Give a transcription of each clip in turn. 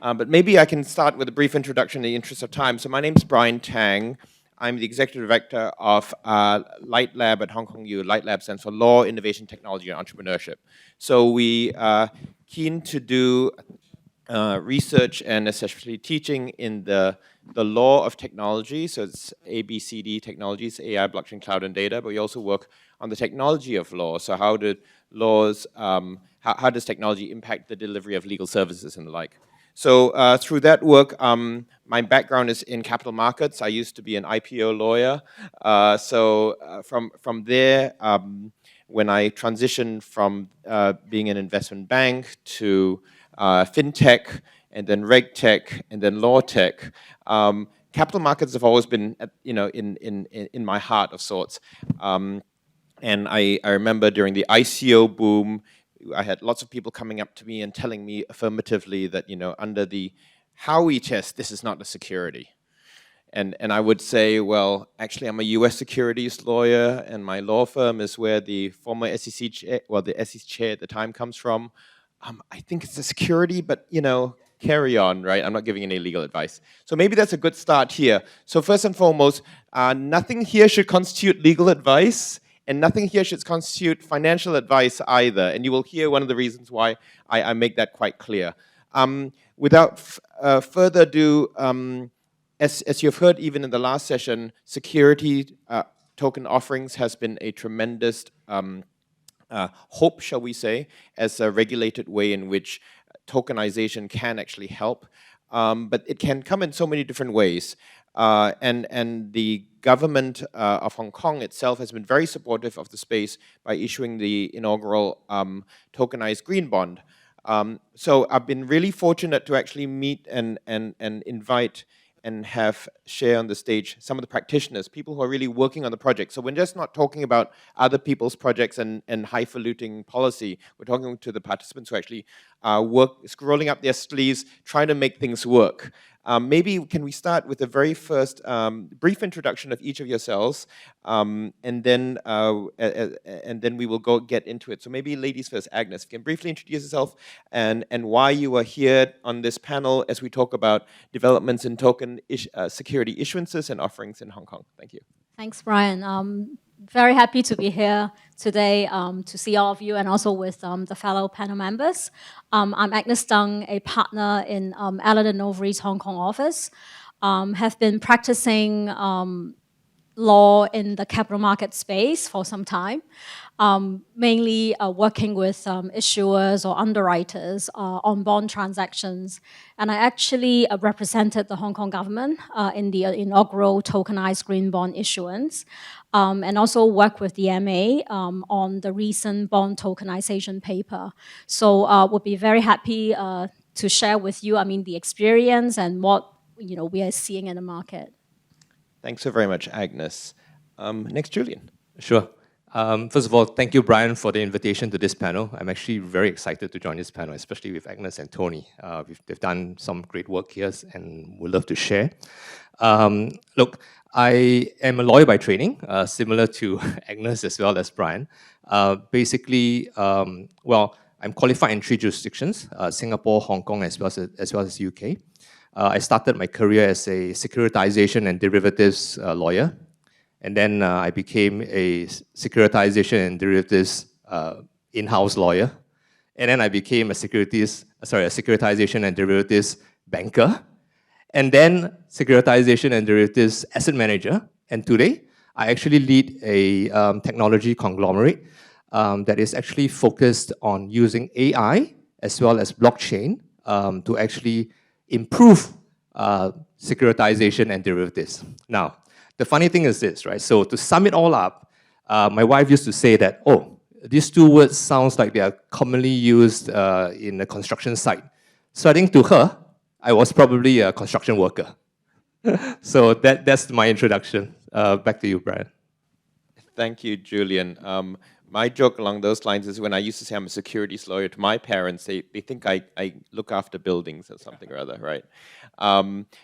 But maybe I can start with a brief introduction in the interest of time. So my name is Brian Tang. I'm the Executive Director of LITE Lab at Hong Kong U. LITE Lab stands for Law, Innovation, Technology, and Entrepreneurship. So we are keen to do research and especially teaching in the law of technology. So it's ABCD technologies, AI, blockchain, cloud, and data. But we also work on the technology of law. So how do laws, how does technology impact the delivery of legal services and the like? So through that work, my background is in capital markets. I used to be an IPO lawyer. From there, when I transitioned from being an investment bank to FinTech, and then RegTech, and then LawTech, capital markets have always been, in my heart of sorts. And I remember during the ICO boom, I had lots of people coming up to me and telling me affirmatively that, under the Howey test, this is not a security. And I would say, well, actually, I'm a US securities lawyer, and my law firm is where the former SEC chair, the SEC chair at the time comes from. I think it's a security, but, carry on, right? I'm not giving any legal advice. So maybe that's a good start here. So first and foremost, nothing here should constitute legal advice, and nothing here should constitute financial advice either. And you will hear one of the reasons why I make that quite clear. Without further ado, as you've heard even in the last session, security token offerings has been a tremendous hope, shall we say, as a regulated way in which tokenization can actually help. But it can come in so many different ways. And the government of Hong Kong itself has been very supportive of the space by issuing the inaugural tokenized green bond. So I've been really fortunate to actually meet and invite and have share on the stage some of the practitioners, people who are really working on the project. So we're just not talking about other people's projects and highfalutin policy. We're talking to the participants who actually rolling up their sleeves, trying to make things work. Maybe can we start with the very first brief introduction of each of yourselves, and then we will get into it. So maybe ladies first. Agnes, if you can briefly introduce yourself and why you are here on this panel as we talk about developments in token security issuances and offerings in Hong Kong. Thank you. Thanks, Brian. Very happy to be here today to see all of you and also with the fellow panel members. I'm Agnes Tsang, a partner in Allen & Overy's Hong Kong office. Have been practicing law in the capital market space for some time, mainly working with issuers or underwriters on bond transactions. And I actually represented the Hong Kong government in the inaugural tokenized green bond issuance, and also work with the MA on the recent bond tokenization paper. So we'll be very happy to share with you, the experience and what we are seeing in the market. Thanks so very much, Agnes. Next, Julian. Sure. First of all, thank you, Brian, for the invitation to this panel. I'm actually very excited to join this panel, especially with Agnes and Tony. They've done some great work here, and we'd love to share. Look, I am a lawyer by training, similar to Agnes as well as Brian. Basically, well, I'm qualified in 3 jurisdictions, Singapore, Hong Kong, as well as UK. I started my career as a securitization and derivatives lawyer. And then I became a securitization and derivatives in-house lawyer. And then I became a securitization and derivatives banker. And then securitization and derivatives asset manager. And today, I actually lead a technology conglomerate that is actually focused on using AI as well as blockchain to actually improve securitization and derivatives. Now, the funny thing is this, right? So to sum it all up, my wife used to say that, oh, these 2 words sounds like they are commonly used in a construction site. So I think to her, I was probably a construction worker. So that's my introduction. Back to you, Brian. Thank you, Julian. My joke along those lines is when I used to say I'm a securities lawyer to my parents, they think I look after buildings or something or other, right?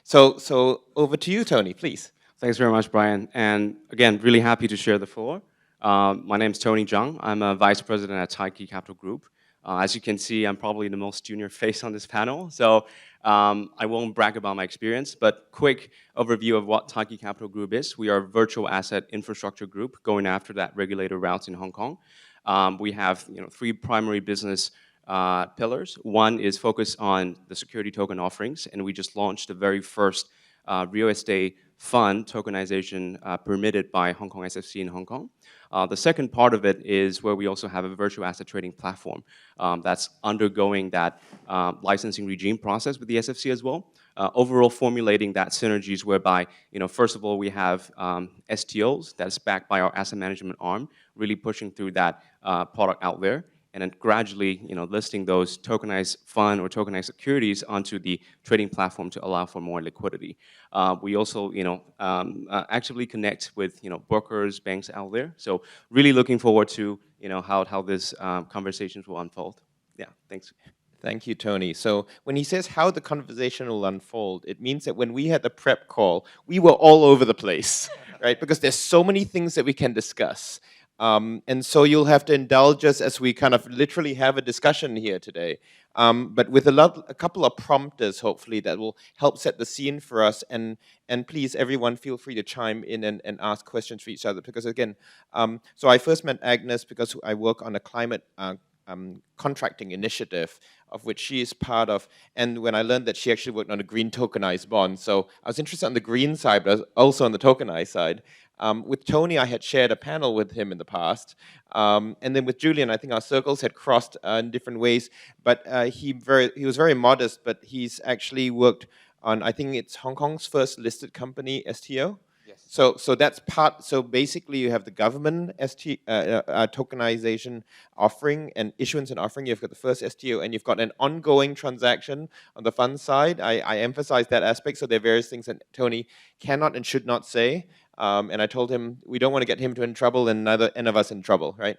So over to you, Tony, please. Thanks very much, Brian. And again, really happy to share the floor. My name is Tony Zhang. I'm a vice president at Tykhe Capital Group. As you can see, I'm probably the most junior face on this panel. So I won't brag about my experience, but quick overview of what Tykhe Capital Group is. We are a virtual asset infrastructure group going after that regulated routes in Hong Kong. We have three primary business pillars. One is focused on the security token offerings, and we just launched the very first real estate fund tokenization permitted by Hong Kong SFC in Hong Kong. The second part of it is where we also have a virtual asset trading platform that's undergoing that licensing regime process with the SFC as well. Overall formulating that synergies whereby, first of all, we have STOs that's backed by our asset management arm, really pushing through that product out there, and then gradually, listing those tokenized fund or tokenized securities onto the trading platform to allow for more liquidity. We also, actively connect with, brokers, banks out there. So really looking forward to, how this conversations will unfold. Yeah, thanks. Thank you, Tony. So when he says how the conversation will unfold, it means that when we had the prep call, we were all over the place, right? Because there's so many things that we can discuss. And so you'll have to indulge us as we kind of literally have a discussion here today. But with a couple of prompters, hopefully, that will help set the scene for us. And please, everyone, feel free to chime in and ask questions for each other. Because again, so I first met Agnes because I work on a climate contracting initiative of which she is part of, and when I learned that she actually worked on a green tokenized bond, so I was interested on the green side, but also on the tokenized side. With Tony, I had shared a panel with him in the past, and then with Julian, I think our circles had crossed in different ways, but he was very modest, but he's actually worked on, I think it's Hong Kong's first listed company, STO. Yes. So that's part. So basically, you have the government tokenization offering and issuance and offering. You've got the first STO, and you've got an ongoing transaction on the fund side. I emphasize that aspect. So there are various things that Tony cannot and should not say. And I told him we don't want to get him in trouble, and neither any of us in trouble, right?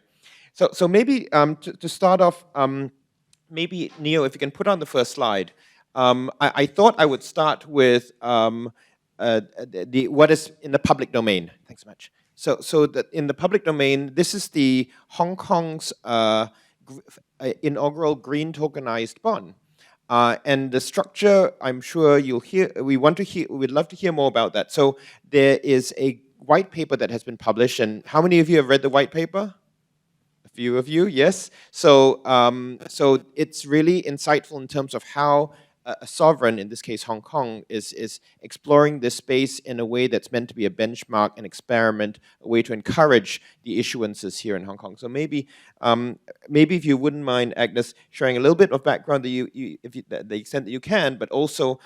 So maybe to start off, maybe Neo, if you can put on the first slide. I thought I would start with. What is in the public domain. Thanks so much. So that in the public domain, this is the Hong Kong's inaugural green tokenized bond. And the structure, I'm sure you'll hear, we'd love to hear more about that. So there is a white paper that has been published, and how many of you have read the white paper? A few of you, yes. So, so it's really insightful in terms of how a sovereign, in this case Hong Kong, is exploring this space in a way that's meant to be a benchmark, an experiment, a way to encourage the issuances here in Hong Kong. So maybe if you wouldn't mind, Agnes, sharing a little bit of background, the extent that you can, but also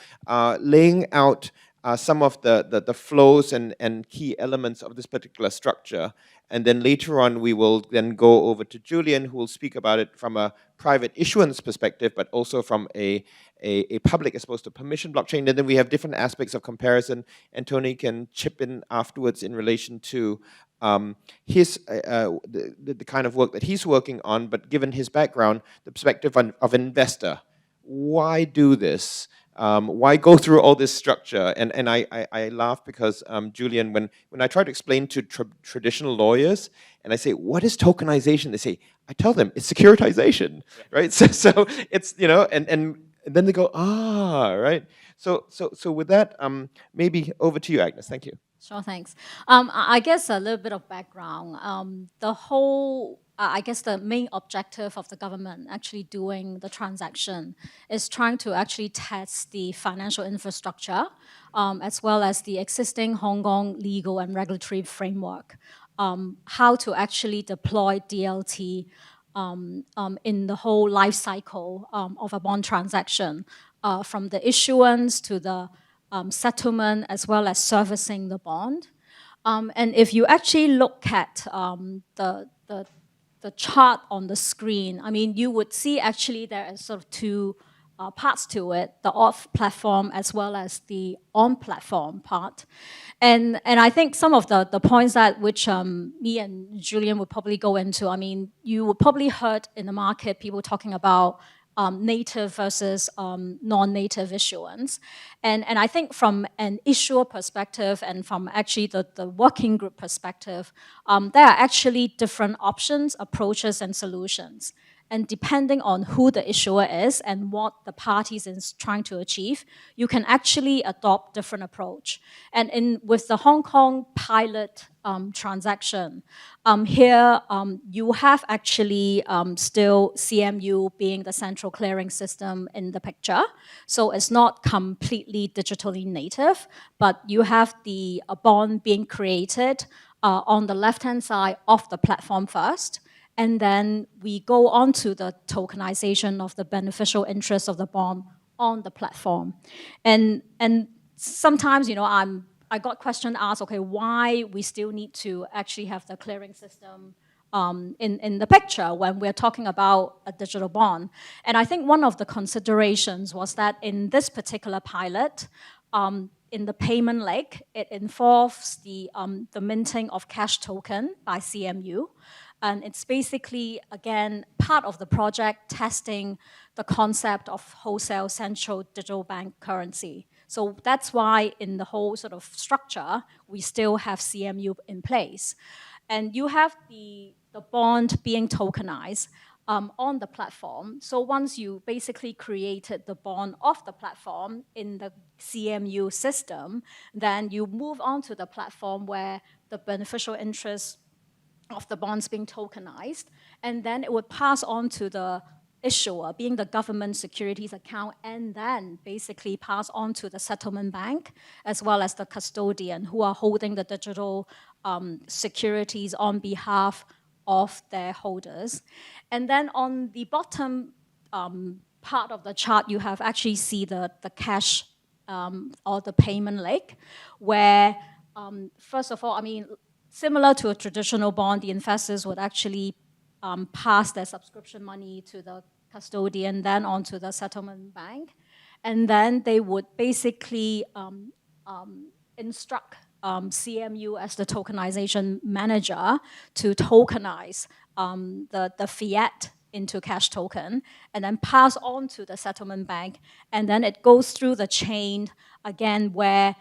laying out some of the flows and key elements of this particular structure. And then later on, we will then go over to Julian, who will speak about it from a private issuance perspective, but also from a public as opposed to permission blockchain. And then we have different aspects of comparison, and Tony can chip in afterwards in relation to his the kind of work that he's working on, but given his background, the perspective of an investor. Why do this? Why go through all this structure? And I laugh because, Julian, when I try to explain to traditional lawyers, and I say, what is tokenization? They say, I tell them, it's securitization, right? So it's, and then they go, right? So with that, maybe over to you, Agnes. Thank you. Sure, thanks. I guess a little bit of background. The whole, I guess the main objective of the government actually doing the transaction is trying to actually test the financial infrastructure as well as the existing Hong Kong legal and regulatory framework, how to actually deploy DLT in the whole life cycle of a bond transaction, from the issuance to the settlement as well as servicing the bond. And if you actually look at the chart on the screen, I mean, you would see actually there are sort of two parts to it, the off-platform as well as the on-platform part. And I think some of the points that which me and Julian would probably go into, I mean, you would probably heard in the market people talking about native versus non-native issuance. And I think from an issuer perspective and from actually the working group perspective, there are actually different options, approaches, and solutions. and depending on who the issuer is and what the parties is trying to achieve, you can actually adopt different approach. And with the Hong Kong pilot transaction, here you have actually still CMU being the central clearing system in the picture. So it's not completely digitally native, but you have the bond being created on the left-hand side of the platform first, and then we go on to the tokenization of the beneficial interest of the bond on the platform. And sometimes, you know, I got question asked, okay, why we still need to actually have the clearing system in the picture when we're talking about a digital bond. And I think one of the considerations was that in this particular pilot, in the payment leg, it involves the minting of cash token by CMU. And it's basically, again, part of the project testing the concept of wholesale central digital bank currency. So that's why in the whole sort of structure, we still have CMU in place. And you have the bond being tokenized on the platform. So once you basically created the bond of the platform in the CMU system, then you move on to the platform where the beneficial interest of the bonds being tokenized, and then it would pass on to the issuer, being the government securities account, and then basically pass on to the settlement bank, as well as the custodian who are holding the digital securities on behalf of their holders. And then on the bottom part of the chart, you have actually see the cash or the payment leg, where first of all, I mean, similar to a traditional bond, the investors would actually pass their subscription money to the custodian, then on to the settlement bank. And then they would basically instruct CMU as the tokenization manager to tokenize the fiat into cash token, and then pass on to the settlement bank. And then it goes through the chain again, where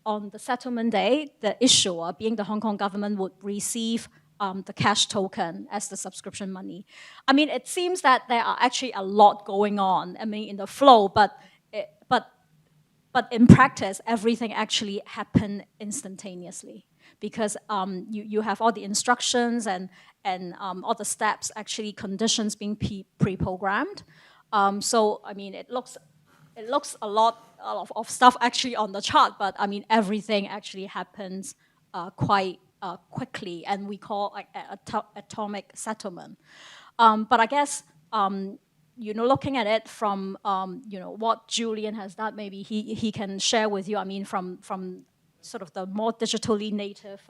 on the settlement day, the issuer, being the Hong Kong government, would receive the cash token as the subscription money. I mean, it seems that there are actually a lot going on, I mean, in the flow, but in practice, everything actually happened instantaneously, because you have all the instructions and all the steps, actually conditions being pre-programmed. So, I mean, it looks a lot of stuff actually on the chart, but I mean, everything actually happens quite quickly, and we call like atomic settlement. But I guess, you know, looking at it from, you know, what Julian has done, maybe he can share with you, I mean, from sort of the more digitally native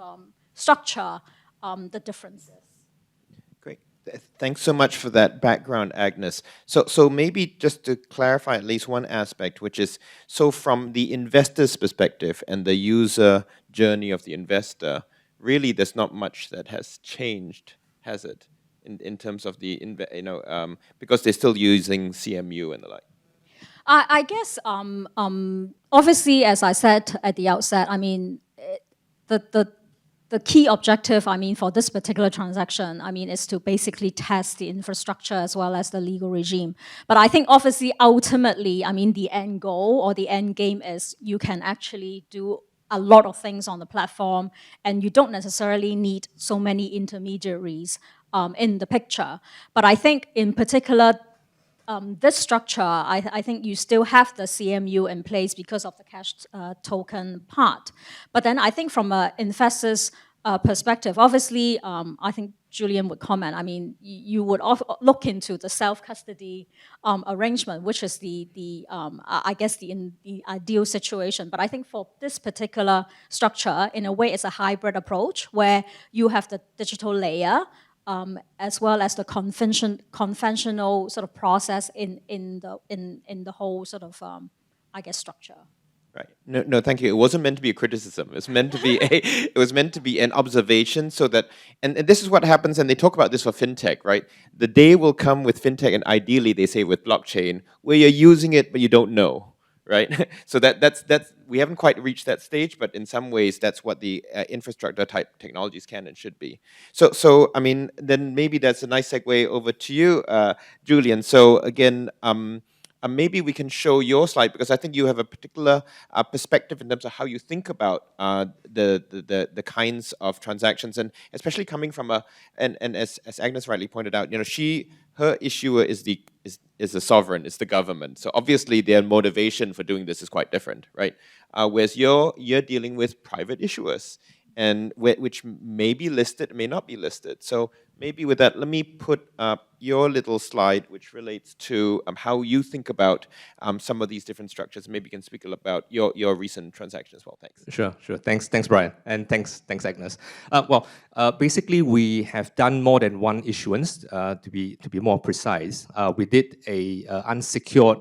structure, the differences. Great. Thanks so much for that background, Agnes. So maybe just to clarify at least one aspect, which is, so from the investor's perspective and the user journey of the investor, really there's not much that has changed, has it? In terms of the, you know, because they're still using CMU and the like. I guess, obviously, as I said at the outset, I mean, the key objective, I mean, for this particular transaction, I mean, is to basically test the infrastructure as well as the legal regime. But I think, obviously, ultimately, I mean, the end goal or the end game is you can actually do a lot of things on the platform, and you don't necessarily need so many intermediaries in the picture. But I think in particular, this structure, I think you still have the CMU in place because of the cash token part. But then I think from an investor's perspective, obviously, I think Julian would comment, I mean, you would look into the self-custody arrangement, which is I guess the ideal situation. But I think for this particular structure, in a way, it's a hybrid approach where you have the digital layer, as well as the conventional sort of process in the whole sort of I guess structure. Right. No, thank you. It wasn't meant to be a criticism. It was meant to be it was meant to be an observation, so that, and this is what happens, and they talk about this for fintech, right? The day will come with fintech, and ideally they say with blockchain, where you're using it but you don't know, right? So that's we haven't quite reached that stage, but in some ways that's what the infrastructure type technologies can and should be. So I mean, then maybe that's a nice segue over to you, Julian. So again, maybe we can show your slide, because I think you have a particular perspective in terms of how you think about the kinds of transactions, and especially coming from and as Agnes rightly pointed out, her issuer is the sovereign, is the government. So obviously their motivation for doing this is quite different, right? Whereas you're dealing with private issuers, and which may be listed, may not be listed. So maybe with that, let me put up your little slide, which relates to how you think about some of these different structures. Maybe you can speak a little about your recent transaction as well. Thanks. Sure. Thanks, Brian, and thanks, Agnes. Basically, we have done more than one issuance. To be more precise, we did a unsecured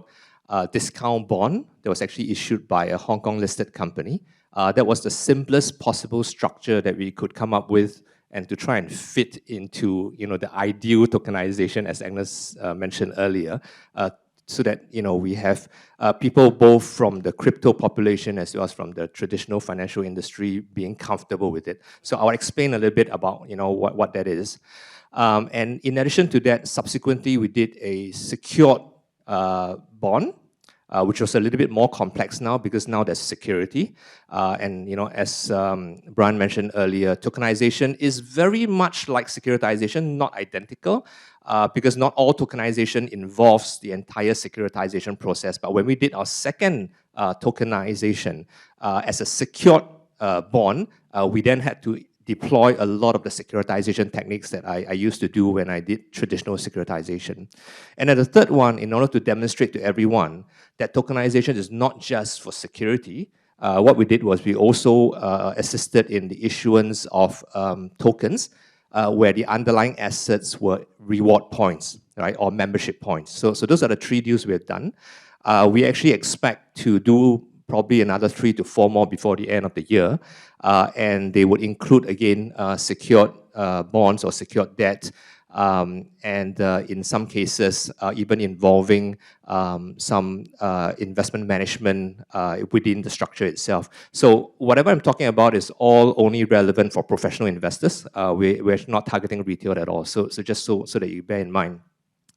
discount bond that was actually issued by a Hong Kong listed company. That was the simplest possible structure that we could come up with, and to try and fit into the ideal tokenization, as Agnes mentioned earlier, so that we have people both from the crypto population as well as from the traditional financial industry being comfortable with it. So I'll explain a little bit about what that is. And in addition to that, subsequently we did a secured bond, which was a little bit more complex now, because now there's security. And as Brian mentioned earlier, tokenization is very much like securitization, not identical, because not all tokenization involves the entire securitization process. But when we did our second tokenization as a secured bond, we then had to deploy a lot of the securitization techniques that I used to do when I did traditional securitization. And then the third one, in order to demonstrate to everyone that tokenization is not just for security, what we did was we also assisted in the issuance of tokens where the underlying assets were reward points, right, or membership points. So those are the 3 deals we have done. We actually expect to do probably another 3 to 4 more before the end of the year. And they would include, again, secured bonds or secured debt, and in some cases, even involving some investment management within the structure itself. So whatever I'm talking about is all only relevant for professional investors. We're not targeting retail at all. So just so that you bear in mind.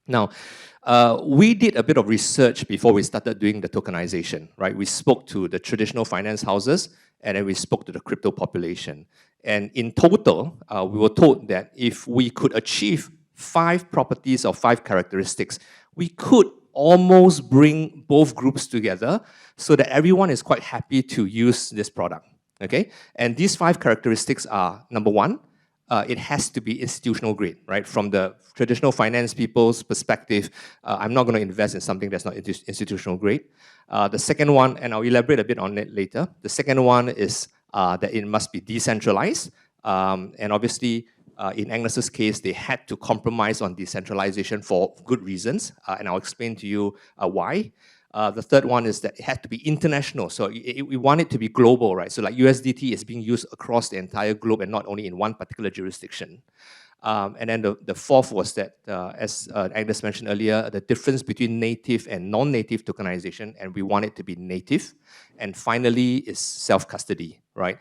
Now, we did a bit of research before we started doing the tokenization, right? We spoke to the traditional finance houses, and then we spoke to the crypto population. And in total, we were told that if we could achieve 5 properties or 5 characteristics, we could almost bring both groups together so that everyone is quite happy to use this product, okay? And these 5 characteristics are, number 1, it has to be institutional grade, right? From the traditional finance people's perspective, I'm not going to invest in something that's not institutional grade. The second one, and I'll elaborate a bit on it later, the second one is that it must be decentralized. And obviously, in Agnes's case, they had to compromise on decentralization for good reasons, and I'll explain to you why. The third one is that it had to be international, so we want it to be global, right? So like USDT is being used across the entire globe and not only in one particular jurisdiction. And then the fourth was that, as Agnes mentioned earlier, the difference between native and non-native tokenization, and we want it to be native. And finally is self-custody, right?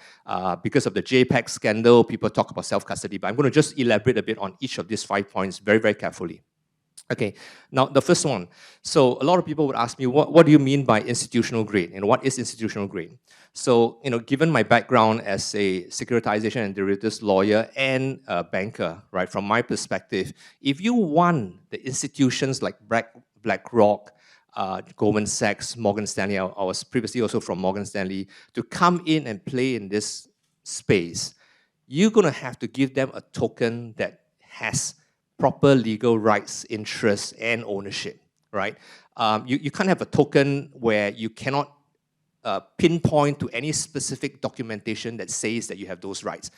Because of the JPEG scandal, people talk about self-custody, but I'm going to just elaborate a bit on each of these 5 points very, very carefully. Okay, now the first one. So a lot of people would ask me, what do you mean by institutional grade? And what is institutional grade? So, given my background as a securitization and derivatives lawyer and a banker, right, from my perspective, if you want the institutions like BlackRock, Goldman Sachs, Morgan Stanley, I was previously also from Morgan Stanley, to come in and play in this space, you're going to have to give them a token that has proper legal rights, interests, and ownership, right? You can't have a token where you cannot pinpoint to any specific documentation that says that you have those rights.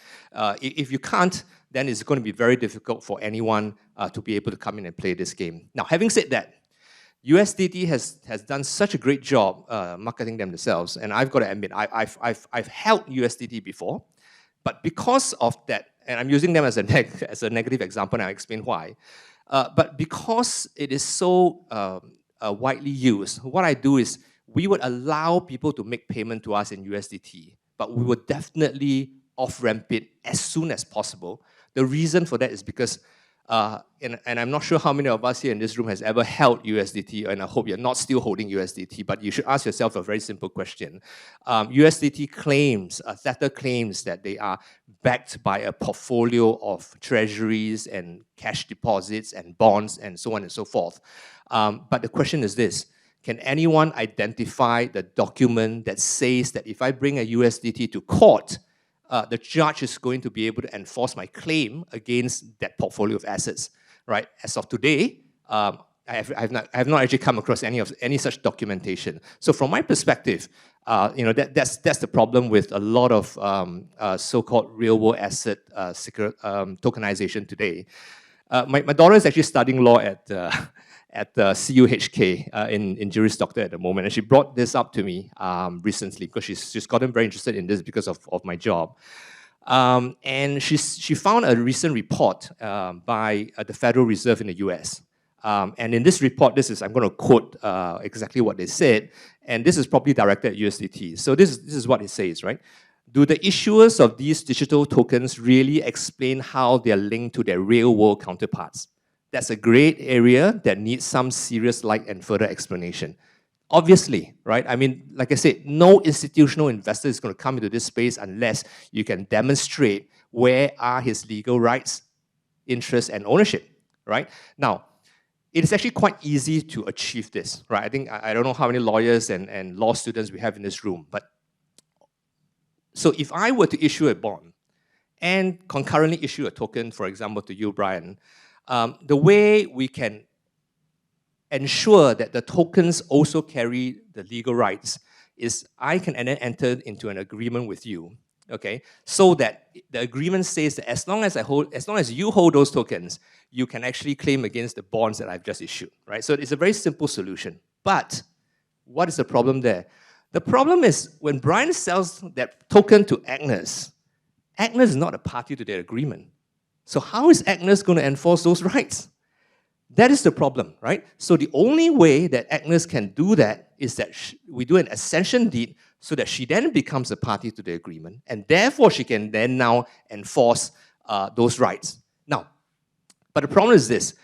If you can't, then it's going to be very difficult for anyone to be able to come in and play this game. Now, having said that, USDT has done such a great job marketing themselves, and I've got to admit, I've held USDT before, but because of that, and I'm using them as a negative example, and I'll explain why. But because it is so widely used, what I do is we would allow people to make payment to us in USDT, but we would definitely off-ramp it as soon as possible. The reason for that is because, and I'm not sure how many of us here in this room has ever held USDT, and I hope you're not still holding USDT, but you should ask yourself a very simple question. USDT claims, Tether claims that they are backed by a portfolio of treasuries and cash deposits and bonds and so on and so forth. But the question is this: can anyone identify the document that says that if I bring a USDT to court, the judge is going to be able to enforce my claim against that portfolio of assets, right? As of today, I have not actually come across any such documentation. So from my perspective, that's the problem with a lot of so-called real-world asset tokenization today. My daughter is actually studying law at CU HK in Juris Doctor at the moment, and she brought this up to me recently because she's gotten very interested in this because of my job. And she found a recent report by the Federal Reserve in the US. And in this report, I'm going to quote exactly what they said, and this is probably directed at USDT. So this is what it says, right? Do the issuers of these digital tokens really explain how they are linked to their real-world counterparts? That's a great area that needs some serious light and further explanation. Obviously, right? I mean, like I said, no institutional investor is going to come into this space unless you can demonstrate where are his legal rights, interests, and ownership, right? Now, it is actually quite easy to achieve this, right? I think, I don't know how many lawyers and law students we have in this room, but so if I were to issue a bond and concurrently issue a token, for example, to you, Brian, the way we can ensure that the tokens also carry the legal rights is I can then enter into an agreement with you, okay? So that the agreement says that as long as you hold those tokens, you can actually claim against the bonds that I've just issued, right? So it's a very simple solution. But what is the problem there? The problem is when Brian sells that token to Agnes, Agnes is not a party to their agreement. So how is Agnes going to enforce those rights? That is the problem, right? So the only way that Agnes can do that is that we do an ascension deed so that she then becomes a party to the agreement, and therefore she can then now enforce those rights. Now, but the problem is this: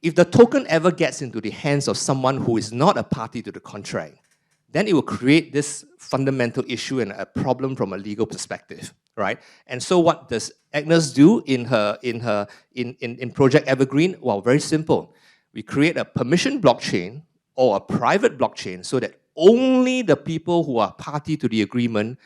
if the token ever gets into the hands of someone who is not a party to the contract, then it will create this fundamental issue and a problem from a legal perspective, right? And so what does Agnes do in Project Evergreen? Well, very simple. We create a permission blockchain or a private blockchain so that only the people who are party to the agreement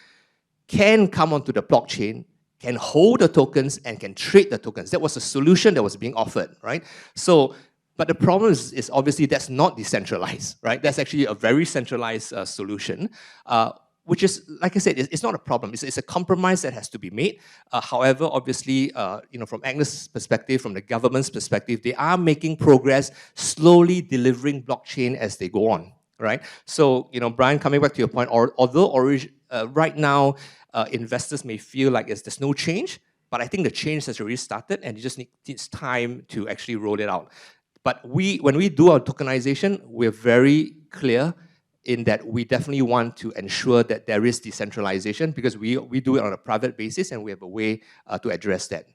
can come onto the blockchain, can hold the tokens, and can trade the tokens. That was a solution that was being offered, right? So, but the problem is obviously that's not decentralized, right? That's actually a very centralized solution, which is, like I said, it's not a problem. It's a compromise that has to be made. However, obviously, from Agnes' perspective, from the government's perspective, they are making progress, slowly delivering blockchain as they go on, right? So, Brian, coming back to your point, although right now investors may feel like there's no change, but I think the change has already started, and it just needs time to actually roll it out. But when we do our tokenization, we're very clear in that we definitely want to ensure that there is decentralization because we do it on a private basis and we have a way to address that.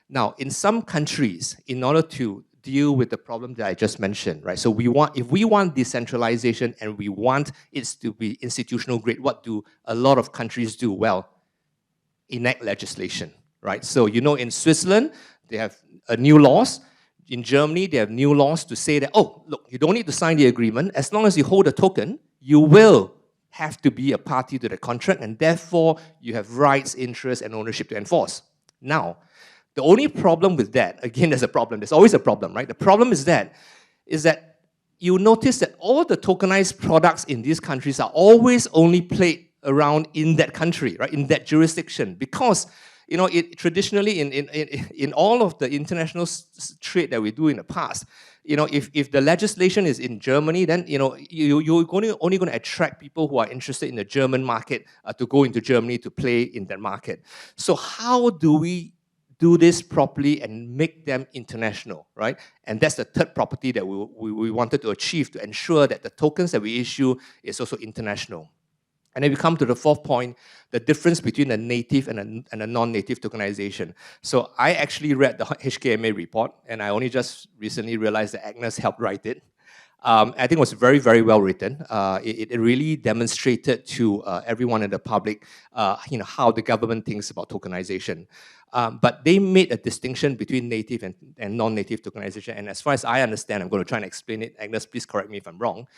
Now, in some countries, in order to deal with the problem that I just mentioned, right? So if we want decentralization and we want it to be institutional grade, what do a lot of countries do? Well, enact legislation, right? So in Switzerland, they have new laws. In Germany, they have new laws to say that, oh, look, you don't need to sign the agreement. As long as you hold a token, you will have to be a party to the contract, and therefore you have rights, interests, and ownership to enforce. Now, the only problem with that, again, there's a problem. There's always a problem, right? The problem is that you notice that all the tokenized products in these countries are always only played around in that country, right? In that jurisdiction, because traditionally in all of the international trade that we do in the past, if the legislation is in Germany, then you're only going to attract people who are interested in the German market to go into Germany to play in that market. So how do we do this properly and make them international, right? And that's the third property that we wanted to achieve, to ensure that the tokens that we issue is also international. And then we come to the fourth point, the difference between a native and a non-native tokenization. So I actually read the HKMA report, and I only just recently realized that Agnes helped write it. I think it was very, very well written. It really demonstrated to everyone in the public, how the government thinks about tokenization. But they made a distinction between native and non-native tokenization. And as far as I understand, I'm going to try and explain it. Agnes, please correct me if I'm wrong.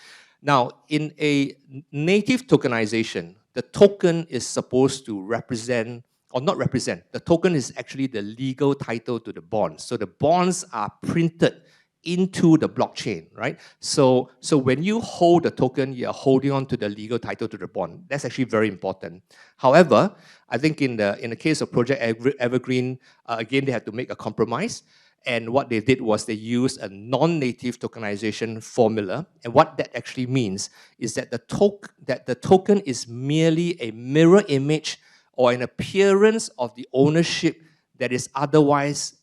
Now, in a native tokenization, the token is supposed to represent, or not represent, the token is actually the legal title to the bonds. So the bonds are printed into the blockchain, right? So when you hold the token, you're holding on to the legal title to the bond. That's actually very important. However, I think in the case of Project Evergreen, again, they had to make a compromise. And what they did was they used a non-native tokenization formula. And what that actually means is that the token is merely a mirror image or an appearance of the ownership that is otherwise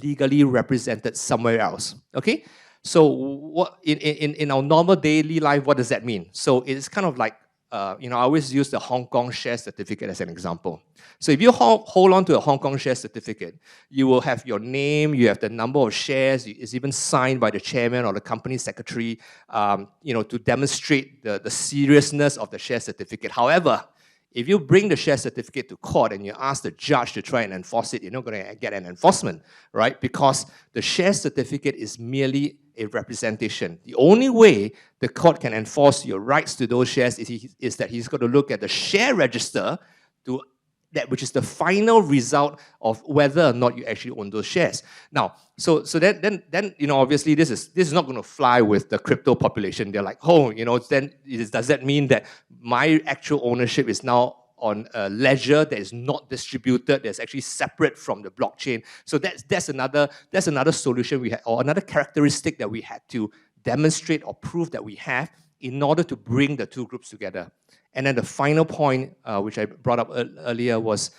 legally represented somewhere else. Okay? So what in our normal daily life, what does that mean? So it's kind of like, I always use the Hong Kong share certificate as an example. So if you hold on to a Hong Kong share certificate, you will have your name, you have the number of shares, it's even signed by the chairman or the company secretary, to demonstrate the seriousness of the share certificate. However, if you bring the share certificate to court and you ask the judge to try and enforce it, you're not going to get an enforcement, right? Because the share certificate is merely a representation. The only way the court can enforce your rights to those shares is that he's got to look at the share register, which is the final result of whether or not you actually own those shares. Now, so then obviously this is not going to fly with the crypto population. They're like, then does that mean that my actual ownership is now on a ledger that is not distributed, that's actually separate from the blockchain? So that's another solution we had, or another characteristic that we had to demonstrate or prove that we have in order to bring the two groups together. And then the final point, which I brought up earlier, was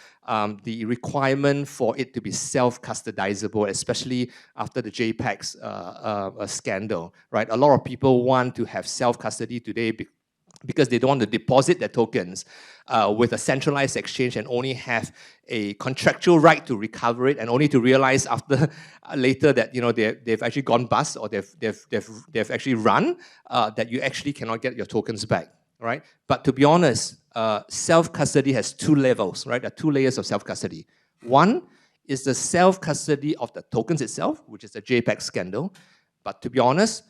the requirement for it to be self-custodizable, especially after the JPEGs scandal, right? A lot of people want to have self-custody today because they don't want to deposit their tokens with a centralized exchange and only have a contractual right to recover it, and only to realize after later that they've actually gone bust, or they've actually run, that you actually cannot get your tokens back. Right? But to be honest, self-custody has two levels, right? There are two layers of self-custody. One is the self-custody of the tokens itself, which is the JPEG scandal. But to be honest,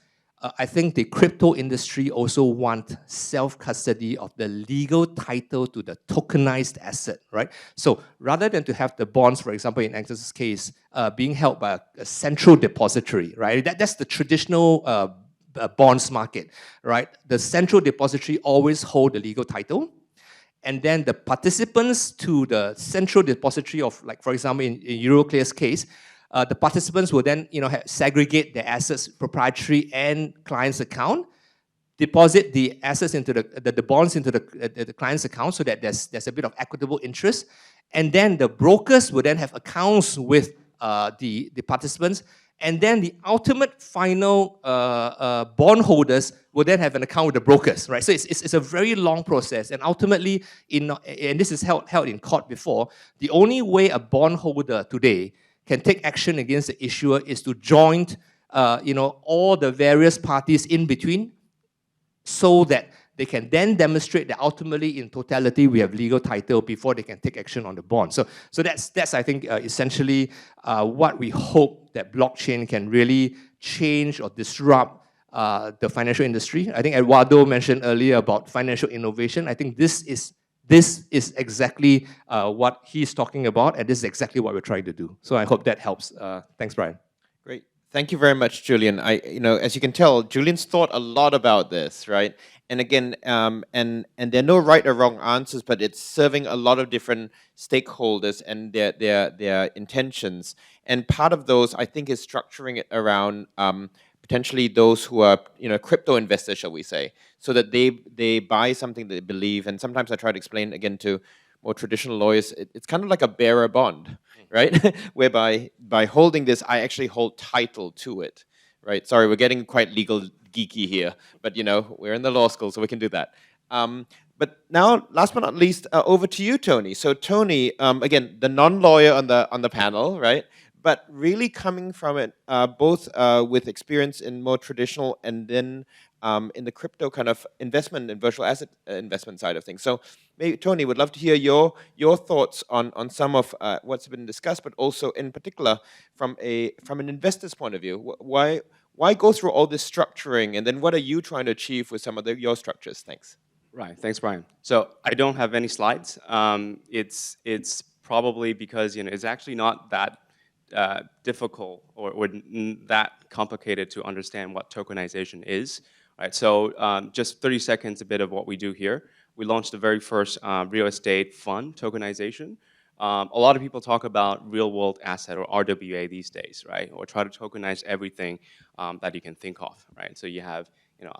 I think the crypto industry also want self-custody of the legal title to the tokenized asset, right? So rather than to have the bonds, for example, in Agnes's case, being held by a central depository, right? That's the traditional bonds market, right? The central depository always hold the legal title, and then the participants to the central depository of, like, for example, in Euroclear's case, the participants will then segregate their assets, proprietary and client's account, deposit the assets into the bonds into the client's account, so that there's a bit of equitable interest, and then the brokers will then have accounts with the participants. And then the ultimate final bondholders will then have an account with the brokers, right? So it's a very long process. And ultimately, and this is held in court before, the only way a bondholder today can take action against the issuer is to join all the various parties in between, so that they can then demonstrate that ultimately, in totality, we have legal title before they can take action on the bond. So that's I think, essentially what we hope that blockchain can really change or disrupt the financial industry. I think Eduardo mentioned earlier about financial innovation. I think this is exactly what he's talking about, and this is exactly what we're trying to do. So I hope that helps. Thanks, Brian. Great. Thank you very much, Julian. As you can tell, Julian's thought a lot about this, right? And again, and there are no right or wrong answers, but it's serving a lot of different stakeholders and their intentions. And part of those, I think, is structuring it around potentially those who are crypto investors, shall we say, so that they buy something that they believe. And sometimes I try to explain again to more traditional lawyers, it's kind of like a bearer bond, right? Whereby by holding this, I actually hold title to it, right? Sorry, we're getting quite legal geeky here, but we're in the law school, so we can do that. But now, last but not least, over to you, Tony. So Tony, again, the non-lawyer on the panel, right? But really coming from it, both with experience in more traditional and then in the crypto kind of investment and virtual asset investment side of things. So maybe, Tony, would love to hear your thoughts on some of what's been discussed, but also in particular from an investor's point of view. Why go through all this structuring, and then what are you trying to achieve with some of your structures? Thanks. Right, thanks, Brian. So I don't have any slides. It's probably because it's actually not that difficult or that complicated to understand what tokenization is. Right, so just 30 seconds, a bit of what we do here. We launched the very first real estate fund tokenization. A lot of people talk about real-world asset, or RWA these days, right? Or try to tokenize everything that you can think of, right? So you have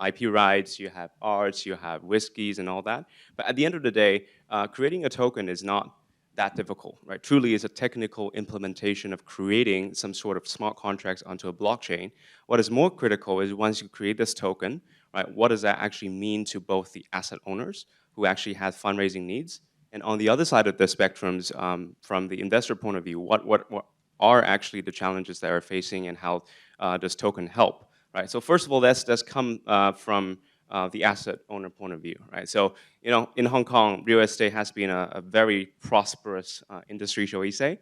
IP rights, you have arts, you have whiskeys and all that. But at the end of the day, creating a token is not that difficult, right? Truly is a technical implementation of creating some sort of smart contracts onto a blockchain. What is more critical is once you create this token, right, what does that actually mean to both the asset owners who actually have fundraising needs, and on the other side of the spectrums, from the investor point of view, what are actually the challenges that are facing, and how does token help, right? So first of all, that's come from the asset owner point of view, right? So, in Hong Kong, real estate has been a very prosperous industry, shall we say.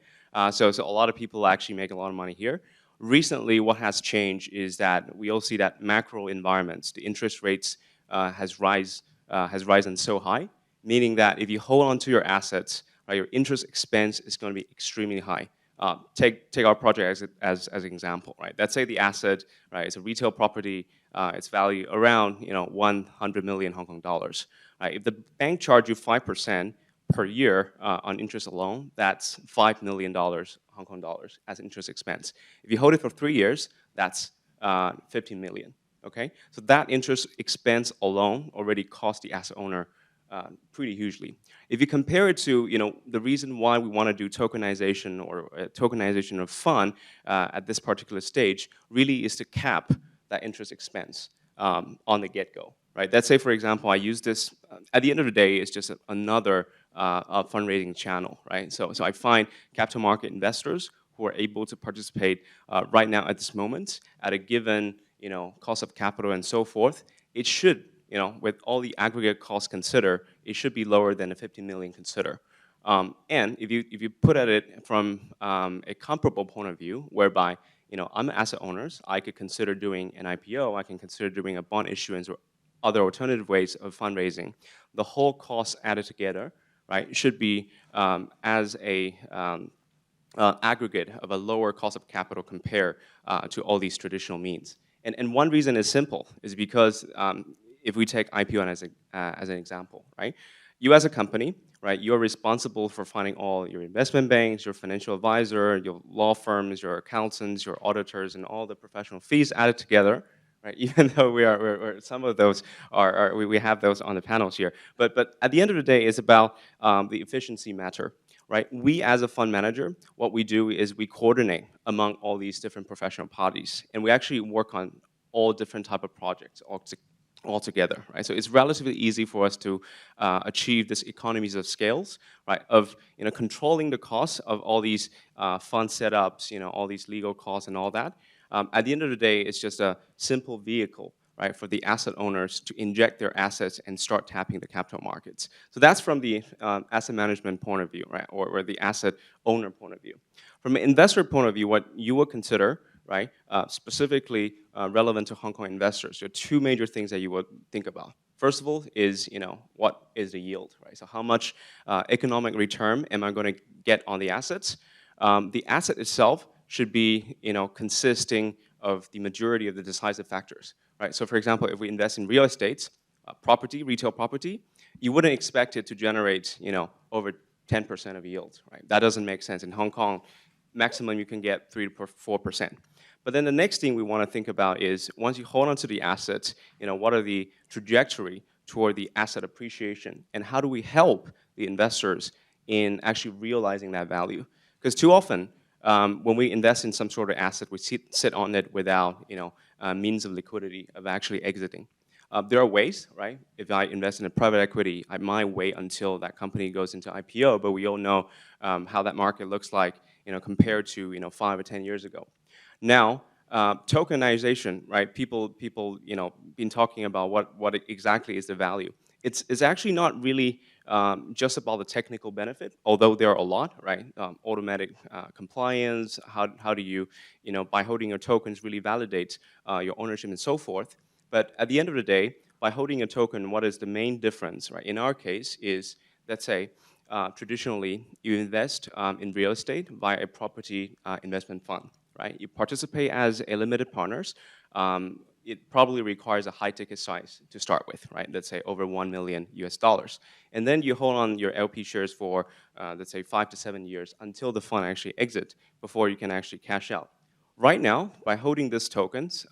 So a lot of people actually make a lot of money here. Recently, what has changed is that we all see that macro environments, the interest rates has risen so high, meaning that if you hold on to your assets, right, your interest expense is going to be extremely high. Take our project as an example, right? Let's say the asset, right, is a retail property. It's valued around 100 million Hong Kong dollars. Right? If the bank charge you 5% per year on interest alone, that's $5 million Hong Kong dollars as interest expense. If you hold it for 3 years, that's 15 million. Okay, so that interest expense alone already cost the asset owner pretty hugely. If you compare it to the reason why we want to do tokenization or tokenization of fund at this particular stage really is to cap that interest expense on the get-go, right? Let's say, for example, I use this. At the end of the day, it's just another fundraising channel, right? So I find capital market investors who are able to participate right now at this moment at a given cost of capital and so forth. It should, with all the aggregate costs considered, it should be lower than the 15 million considered. And if you put at it from a comparable point of view, whereby I'm an asset owners, I could consider doing an IPO, I can consider doing a bond issuance or other alternative ways of fundraising. The whole cost added together, right, should be as a aggregate of a lower cost of capital compared to all these traditional means. And one reason is simple, is because if we take IPO as an example, right? You as a company, right, you're responsible for finding all your investment banks, your financial advisor, your law firms, your accountants, your auditors, and all the professional fees added together, right? Even though we're some of those we have those on the panels here. But at the end of the day, it's about the efficiency matter, right? We as a fund manager, what we do is we coordinate among all these different professional parties, and we actually work on all different type of projects all together, right? So it's relatively easy for us to achieve this economies of scales, right? Of controlling the costs of all these fund setups, all these legal costs and all that. At the end of the day, it's just a simple vehicle, right, for the asset owners to inject their assets and start tapping the capital markets. So that's from the asset management point of view, right, or the asset owner point of view. From an investor point of view, what you would consider, right, specifically relevant to Hong Kong investors, there are two major things that you would think about. First of all is, what is the yield, right? So how much economic return am I going to get on the assets? The asset itself should be, consisting of the majority of the decisive factors, right? So for example, if we invest in real estate, property, retail property, you wouldn't expect it to generate, over 10% of yield, right? That doesn't make sense. In Hong Kong, maximum you can get 3 to 4%. But then the next thing we want to think about is once you hold on to the assets, what are the trajectory toward the asset appreciation, and how do we help the investors, in actually realizing that value. Because too often, when we invest in some sort of asset, we sit on it without means of liquidity of actually exiting. There are ways, right? If I invest in a private equity, I might wait until that company goes into IPO, but we all know how that market looks like, compared to 5 or 10 years ago. Now, tokenization, right? People, been talking about what exactly is the value. It's actually not really just about the technical benefit, although there are a lot, right? Automatic compliance. How do you, by holding your tokens, really validate your ownership and so forth. But at the end of the day, by holding a token, what is the main difference, right? In our case is, let's say, traditionally, you invest in real estate via a property investment fund, right? You participate as a limited partners. It probably requires a high ticket size to start with, right? Let's say over $1 million US. And then you hold on your LP shares for, let's say, 5 to 7 years until the fund actually exits before you can actually cash out. Right now, by holding these tokens,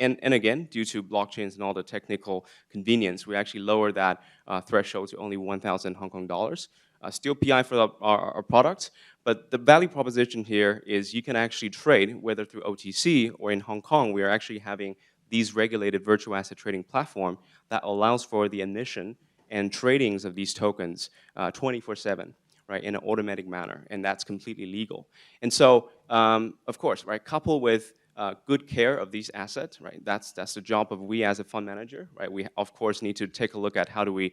and again, due to blockchains and all the technical convenience, we actually lower that threshold to only 1,000 Hong Kong dollars. Still PI for our products, but the value proposition here is you can actually trade, whether through OTC or in Hong Kong, we are actually having these regulated virtual asset trading platform that allows for the emission and tradings of these tokens 24/7. Right, in an automatic manner, and that's completely legal. And so, of course, right, coupled with good care of these assets, right, that's the job of we as a fund manager, right. We of course need to take a look at how do we,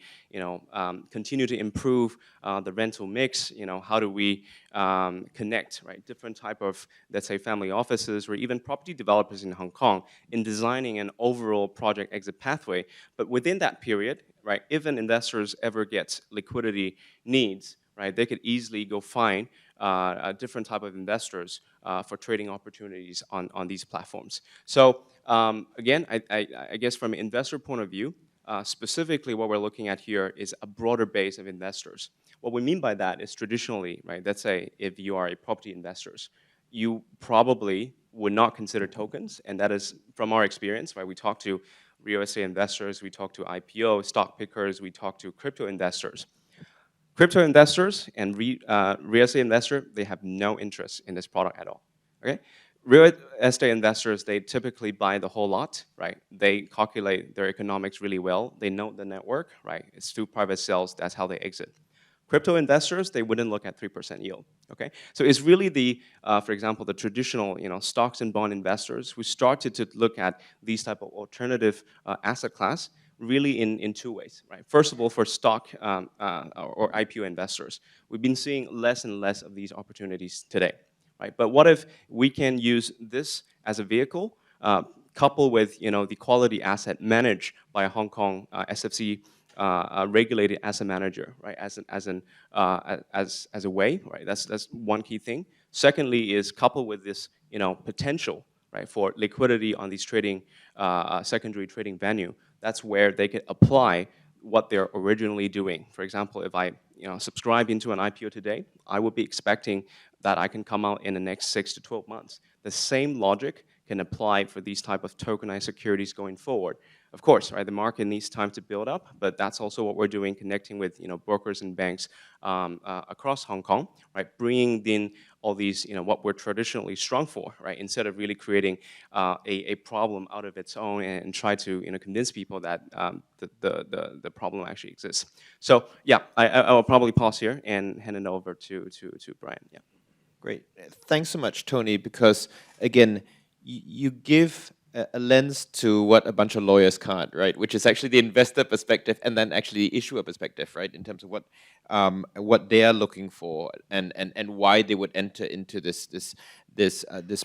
continue to improve the rental mix. How do we connect, right, different type of, let's say, family offices or even property developers in Hong Kong in designing an overall project exit pathway. But within that period, right, if an investors ever gets liquidity needs, right, they could easily go find a different type of investors for trading opportunities on these platforms. So again, I guess from an investor point of view, specifically what we're looking at here is a broader base of investors. What we mean by that is traditionally, right, let's say if you are a property investors, you probably would not consider tokens, and that is from our experience, right? We talk to real estate investors, we talk to IPO, stock pickers, we talk to crypto investors. Crypto investors and real estate investor, they have no interest in this product at all, okay? Real estate investors, they typically buy the whole lot, right? They calculate their economics really well. They know the network, right? It's through private sales, that's how they exit. Crypto investors, they wouldn't look at 3% yield, okay? So it's really the, for example, the traditional, stocks and bond investors who started to look at these type of alternative asset class really in two ways, right? First of all, for stock or IPO investors, we've been seeing less and less of these opportunities today, right? But what if we can use this as a vehicle, coupled with the quality asset managed by a Hong Kong SFC regulated asset manager, right? As a way, right? That's one key thing. Secondly, is coupled with this potential, right, for liquidity on these trading secondary trading venue. That's where they could apply what they're originally doing. For example, if I subscribe into an IPO today, I would be expecting that I can come out in the next 6 to 12 months. The same logic can apply for these type of tokenized securities going forward. Of course, right, the market needs time to build up, but that's also what we're doing, connecting with brokers and banks across Hong Kong, right, bringing in all these what we're traditionally strong for, right, instead of really creating a problem out of its own and try to convince people that the problem actually exists. So yeah, I will probably pause here and hand it over to Brian. Yeah. Great. Thanks so much, Tony, because again, you give a lens to what a bunch of lawyers can't, right? Which is actually the investor perspective and then actually the issuer perspective, right? In terms of what they are looking for and why they would enter into this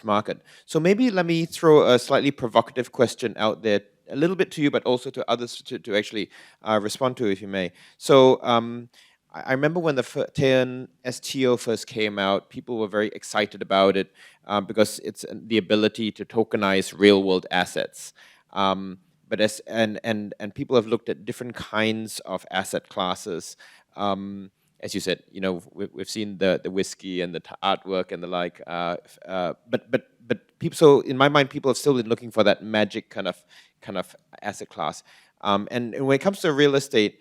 market. So maybe let me throw a slightly provocative question out there, a little bit to you, but also to others to actually respond to, if you may. So I remember when the Tang STO first came out, people were very excited about it because it's the ability to tokenize real-world assets. But and people have looked at different kinds of asset classes. As you said, we've seen the whiskey and the artwork and the like. But people, so in my mind, people have still been looking for that magic kind of asset class. And when it comes to real estate,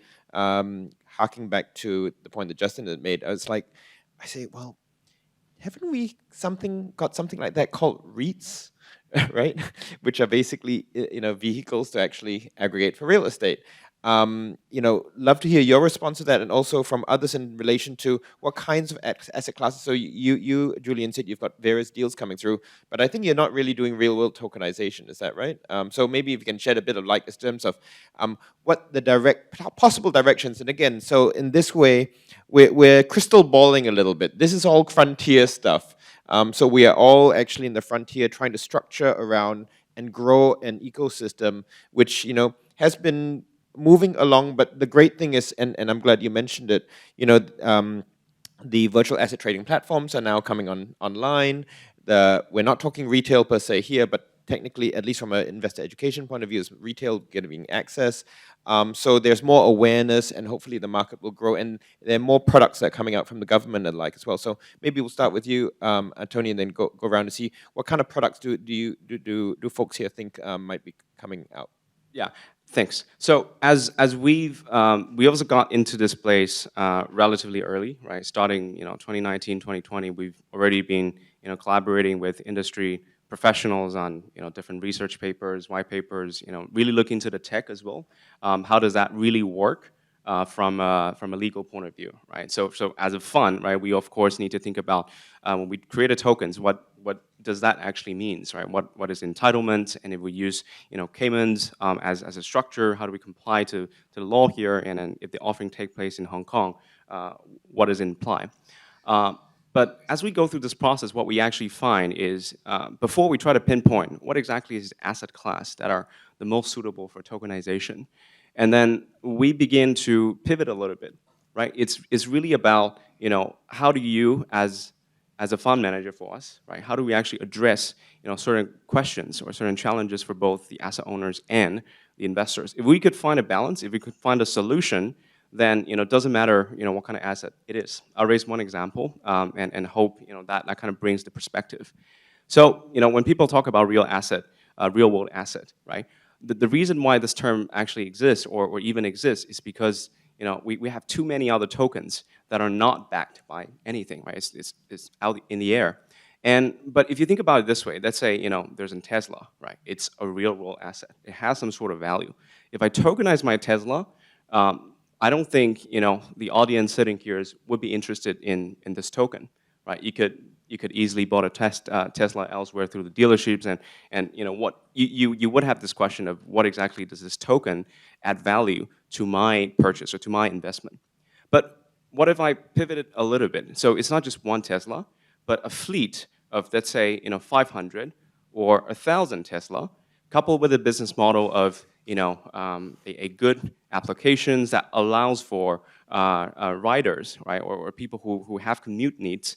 harking back to the point that Justin had made, I say, well, haven't we got something like that called REITs, right? Which are basically, vehicles to actually aggregate for real estate. Love to hear your response to that, and also from others in relation to what kinds of asset classes. So you, Julian, said you've got various deals coming through, but I think you're not really doing real-world tokenization. Is that right? So maybe if you can shed a bit of light in terms of what the possible directions. And again, so in this way, we're crystal balling a little bit. This is all frontier stuff. So we are all actually in the frontier trying to structure around and grow an ecosystem, which has been moving along. But the great thing is, and I'm glad you mentioned it, the virtual asset trading platforms are now coming online. We're not talking retail per se here, but technically, at least from an investor education point of view, is retail getting access. So there's more awareness, and hopefully the market will grow. And there are more products that are coming out from the government and the like as well. So maybe we'll start with you, Tony, and then go around to see what kind of products do folks here think might be coming out. Yeah, thanks. So as we also got into this place relatively early, right? Starting 2019, 2020, we've already been collaborating with industry professionals on different research papers, white papers, really looking into the tech as well. How does that really work from a legal point of view, right? So as a fund, right, we of course need to think about when we create a tokens, what does that actually means, right? What is entitlement, and if we use Caymans as a structure, how do we comply to the law here? And then if the offering take place in Hong Kong, what does it imply? But as we go through this process, what we actually find is, before we try to pinpoint what exactly is the asset class that are the most suitable for tokenization, and then we begin to pivot a little bit, right? It's really about, how do you, as a fund manager for us, right? How do we actually address, certain questions or certain challenges for both the asset owners and the investors? If we could find a balance, if we could find a solution, then it doesn't matter what kind of asset it is. I'll raise one example and hope that kind of brings the perspective. So when people talk about real world asset, right? The reason why this term actually exists or even exists is because we have too many other tokens that are not backed by anything, right? It's out in the air. But if you think about it this way, let's say there's a Tesla, right? It's a real world asset. It has some sort of value. If I tokenize my Tesla, I don't think the audience sitting here would be interested in this token, right? You could easily bought a Tesla elsewhere through the dealerships, and what you would have this question of what exactly does this token add value to my purchase or to my investment. But what if I pivoted a little bit? So it's not just one Tesla, but a fleet of, let's say 500 or 1,000 Tesla, coupled with a business model of a good applications that allows for riders, right, or people who have commute needs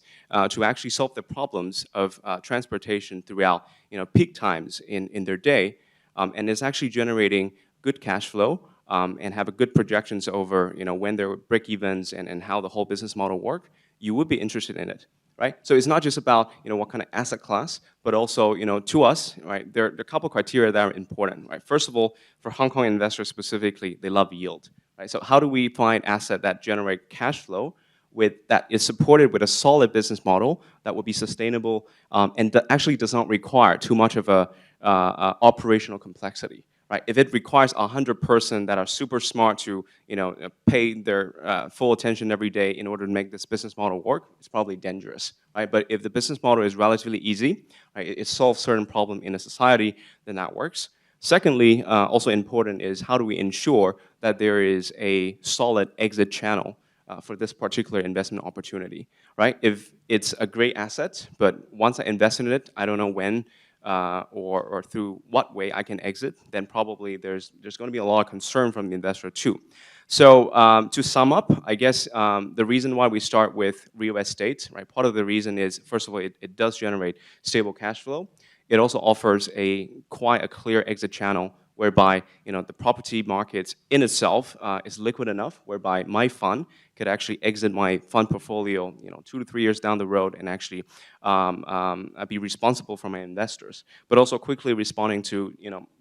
to actually solve the problems of transportation throughout peak times in their day, and is actually generating good cash flow and have a good projections over when their break evens and how the whole business model work, you would be interested in it. Right? So it's not just about what kind of asset class, but also to us, right? There are a couple of criteria that are important, right? First of all, for Hong Kong investors specifically, they love yield, right? So how do we find asset that generate cash flow that is supported with a solid business model that will be sustainable and that actually does not require too much of a operational complexity. Right? If it requires 100 person that are super smart to pay their full attention every day in order to make this business model work, it's probably dangerous. Right? But if the business model is relatively easy, right, it solves certain problem in a society, then that works. Secondly, also important is how do we ensure that there is a solid exit channel for this particular investment opportunity. Right? If it's a great asset, but once I invest in it, I don't know when or through what way I can exit, then probably there's going to be a lot of concern from the investor too. So to sum up, I guess the reason why we start with real estate, right? Part of the reason is, first of all, it does generate stable cash flow. It also offers quite a clear exit channel whereby the property market in itself is liquid enough, whereby my fund could actually exit my fund portfolio 2 to 3 years down the road and actually be responsible for my investors. But also quickly responding to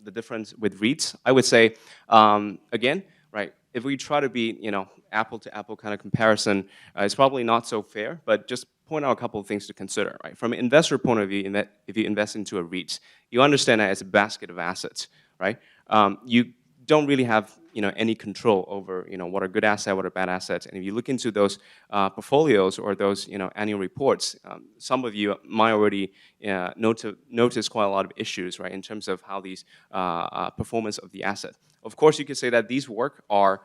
the difference with REITs, I would say again, right? If we try to be, apple to apple kind of comparison, it's probably not so fair, but just point out a couple of things to consider, right? From an investor point of view, if you invest into a REIT, you understand that it's a basket of assets, right? You don't really have any control over what are good assets, what are bad assets. And if you look into those portfolios or those annual reports, some of you might already notice quite a lot of issues, right, in terms of how these performance of the asset. Of course, you could say that these work are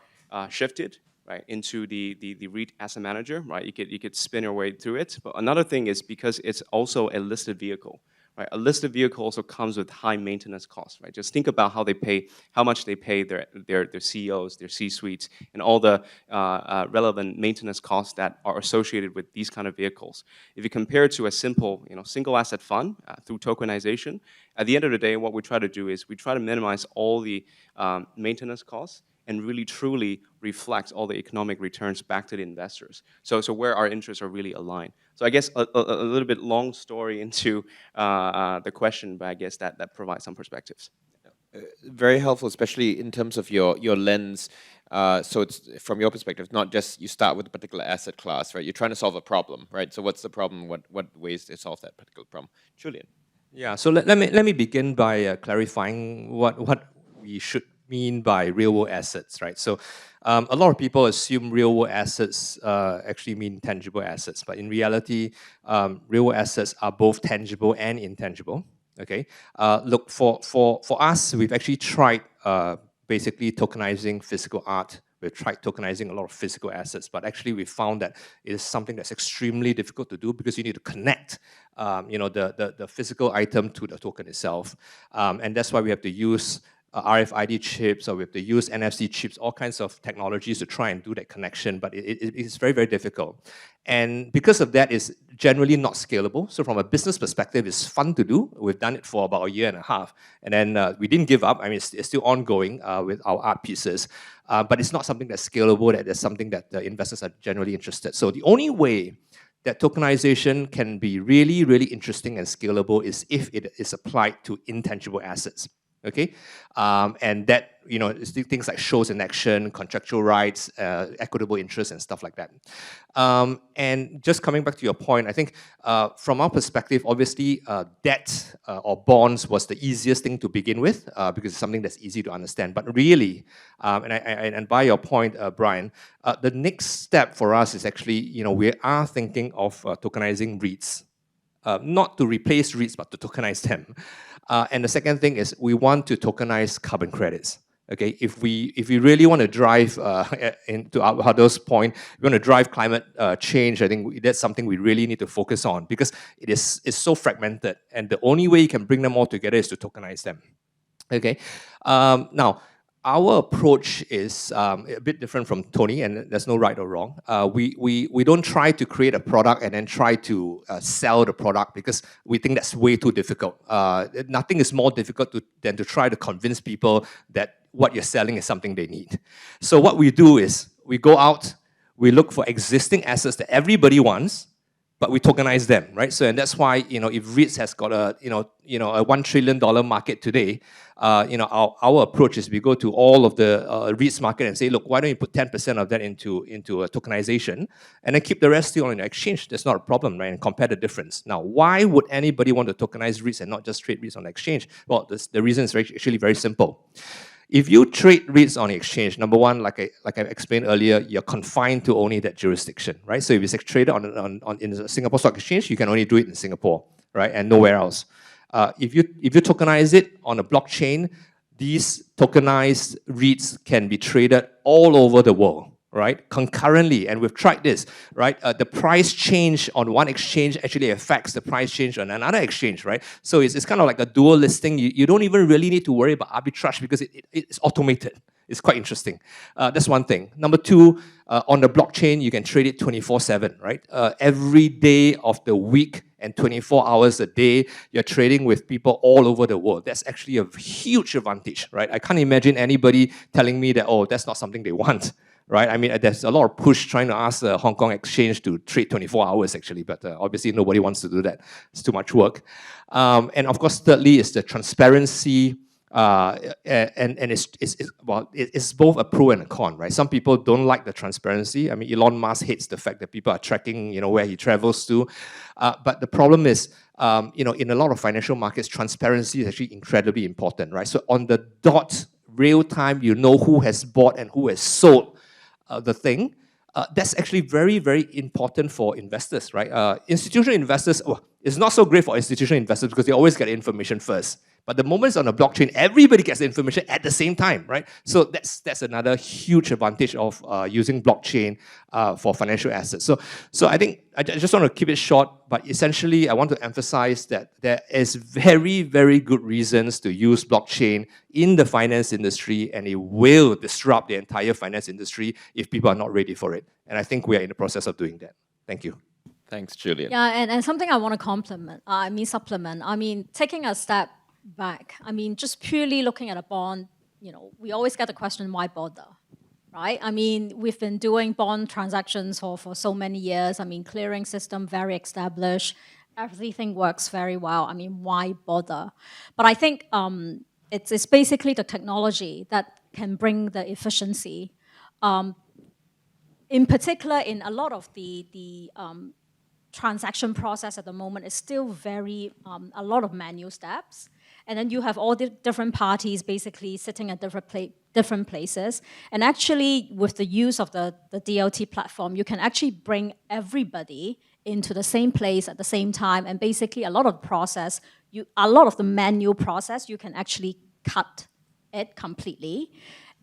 shifted, right, into the REIT asset manager, right? You could spin your way through it. But another thing is because it's also a listed vehicle. Right, a listed vehicle also comes with high maintenance costs. Right, just think about how much they pay their CEOs, their C-suites, and all the relevant maintenance costs that are associated with these kind of vehicles. If you compare it to a simple, single asset fund through tokenization, at the end of the day, what we try to do is we try to minimize all the maintenance costs and really truly reflect all the economic returns back to the investors. So where our interests are really aligned. So I guess a little bit long story into the question, but I guess that provides some perspectives. Very helpful, especially in terms of your lens. So it's from your perspective, not just you start with a particular asset class, right? You're trying to solve a problem, right? So what's the problem? What ways to solve that particular problem? Julian. Yeah. So let me begin by clarifying what we should mean by real-world assets, right? So a lot of people assume real-world assets actually mean tangible assets, but in reality, real-world assets are both tangible and intangible. Okay. Look, for us, we've actually tried basically tokenizing physical art. We've tried tokenizing a lot of physical assets, but actually we found that it is something that's extremely difficult to do because you need to connect, the physical item to the token itself, and that's why we have to use RFID chips, or we have to use NFC chips, all kinds of technologies to try and do that connection, but it's very, very difficult. And because of that, it's generally not scalable. So from a business perspective, it's fun to do. We've done it for about 1.5 years, and then we didn't give up. I mean, it's still ongoing with our art pieces, but it's not something that's scalable, that's something that the investors are generally interested. So the only way that tokenization can be really, really interesting and scalable is if it is applied to intangible assets. Okay, and that things like shows in action, contractual rights, equitable interest, and stuff like that. And just coming back to your point, I think from our perspective, obviously, debt or bonds was the easiest thing to begin with because it's something that's easy to understand. But really, and by your point, Brian, the next step for us is actually, we are thinking of tokenizing REITs. Not to replace REITs, but to tokenize them. And the second thing is we want to tokenize carbon credits. Okay, if we really want to drive into Hauzen's point, we want to drive climate change. I think that's something we really need to focus on because it's so fragmented, and the only way you can bring them all together is to tokenize them. Okay, now. Our approach is a bit different from Tony, and there's no right or wrong. We don't try to create a product and then try to sell the product because we think that's way too difficult. Nothing is more difficult than to try to convince people that what you're selling is something they need. So what we do is we go out, we look for existing assets that everybody wants, but we tokenize them, right? So, and that's why, if REITs has got a, a $1 trillion market today, our approach is we go to all of the REITs market and say, look, why don't you put 10% of that into a tokenization and then keep the rest still on the exchange? That's not a problem, right? And compare the difference. Now, why would anybody want to tokenize REITs and not just trade REITs on the exchange? Well, the reason is actually very simple. If you trade REITs on the exchange, number one, like I explained earlier, you're confined to only that jurisdiction, right? So if it's traded in the Singapore Stock Exchange, you can only do it in Singapore, right, and nowhere else. If you tokenize it on a blockchain, these tokenized REITs can be traded all over the world, right, concurrently, and we've tried this, right? The price change on one exchange actually affects the price change on another exchange, right? So it's kind of like a dual listing. You don't even really need to worry about arbitrage because it's automated. It's quite interesting. That's one thing. Number two, on the blockchain, you can trade it 24/7, right? Every day of the week and 24 hours a day, you're trading with people all over the world. That's actually a huge advantage, right? I can't imagine anybody telling me that, oh, that's not something they want. Right? I mean, there's a lot of push trying to ask the Hong Kong Exchange to trade 24 hours, actually, but obviously nobody wants to do that. It's too much work. And of course, thirdly is the transparency And it's both a pro and a con, right? Some people don't like the transparency. I mean, Elon Musk hates the fact that people are tracking, where he travels to. But the problem is, in a lot of financial markets, transparency is actually incredibly important, right? So on the dot, real time, you know who has bought and who has sold the thing. That's actually very, very important for investors, right? Institutional investors, it's not so great for institutional investors because they always get information first. But the moment it's on a blockchain, everybody gets the information at the same time, right? So that's another huge advantage of using blockchain for financial assets. So I think I just want to keep it short, but essentially I want to emphasize that there is very, very good reasons to use blockchain in the finance industry, and it will disrupt the entire finance industry if people are not ready for it. And I think we are in the process of doing that. Thank you. Thanks, Julian. Yeah, and something I want to supplement. Taking a step back, just purely looking at a bond, we always get the question, why bother, right? We've been doing bond transactions for so many years. Clearing system, very established. Everything works very well. Why bother? But I think it's basically the technology that can bring the efficiency. In particular, in a lot of the transaction process at the moment is still very, a lot of manual steps. And then you have all the different parties basically sitting at different places. And actually, with the use of the DLT platform, you can actually bring everybody into the same place at the same time. And basically, a lot of the manual process, you can actually cut it completely.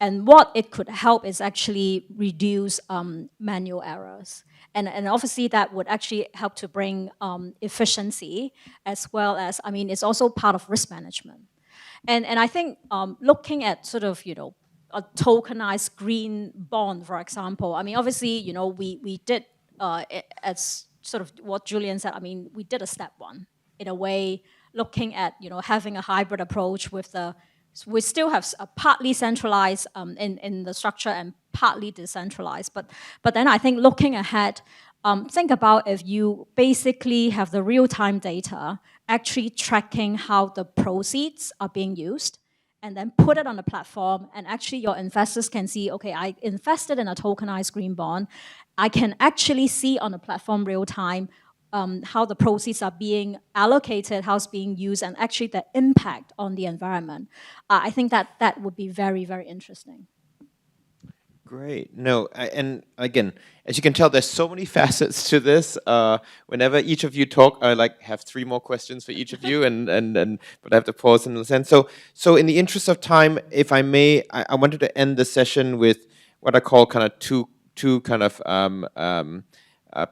And what it could help is actually reduce manual errors. And obviously that would actually help to bring efficiency, as well as, it's also part of risk management. And I think looking at sort of, a tokenized green bond, for example, obviously, we did, as sort of what Julian said, we did a step one, in a way, looking at, having a hybrid approach with we still have a partly centralized in the structure and partly decentralized. But then I think looking ahead, think about if you basically have the real-time data actually tracking how the proceeds are being used, and then put it on the platform, and actually your investors can see, okay, I invested in a tokenized green bond. I can actually see on the platform real-time how the proceeds are being allocated, how it's being used, and actually the impact on the environment. I think that would be very, very interesting. Great. No, and again, as you can tell, there's so many facets to this. Whenever each of you talk, I have 3 more questions for each of you, but I have to pause in a sense. So in the interest of time, if I may, I wanted to end the session with what I call kind of two kind of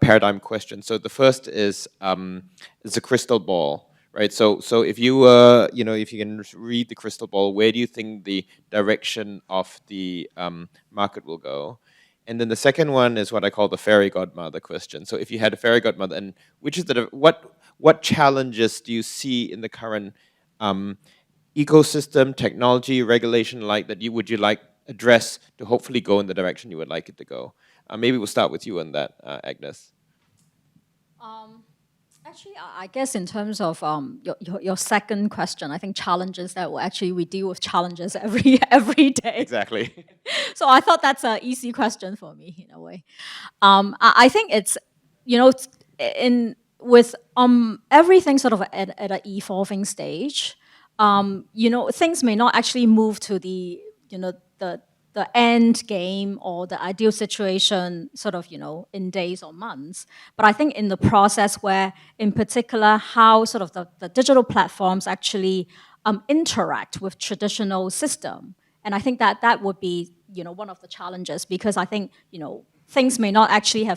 paradigm questions. So the first is a crystal ball, right? So if you if you can read the crystal ball, where do you think the direction of the market will go? And then the second one is what I call the fairy godmother question. So if you had a fairy godmother, and what challenges do you see in the current ecosystem, technology, regulation that would you like address to hopefully go in the direction you would like it to go? Maybe we'll start with you on that, Agnes. Actually, I guess in terms of your second question, I think challenges that we deal with challenges every day. Exactly. So I thought that's an easy question for me in a way. I think it's with everything sort of at an evolving stage. Things may not actually move to the end game or the ideal situation sort of, in days or months. But I think in the process where, in particular, how sort of the digital platforms actually interact with traditional system. And I think that would be, one of the challenges, because I think, things may not actually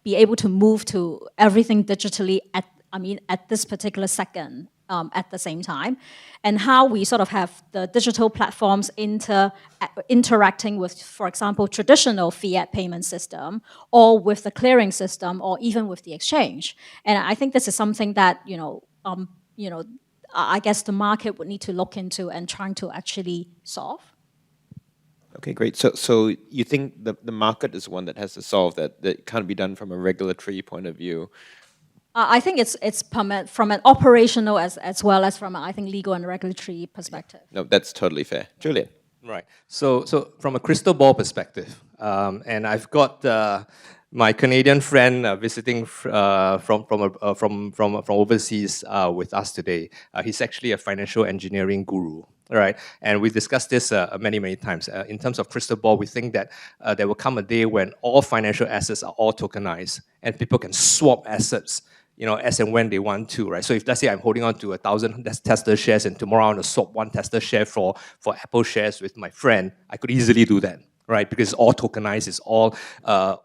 be able to move to everything digitally at this particular second. At the same time, and how we sort of have the digital platforms interacting with, for example, traditional fiat payment system, or with the clearing system, or even with the exchange. And I think this is something that I guess the market would need to look into and trying to actually solve. Okay, great. So you think the market is one that has to solve that can't be done from a regulatory point of view? I think it's from an operational as well as from, I think, legal and regulatory perspective. No, that's totally fair. Julian. Right. So from a crystal ball perspective, and I've got my Canadian friend visiting from overseas with us today. He's actually a financial engineering guru. All right, and we discussed this many times. In terms of crystal ball, we think that there will come a day when all financial assets are all tokenized, and people can swap assets, as and when they want to, right? So if, let's say, I'm holding on to 1,000 Tesla shares and tomorrow I want to swap one Tesla share for Apple shares with my friend, I could easily do that, right? Because it's all tokenized, it's all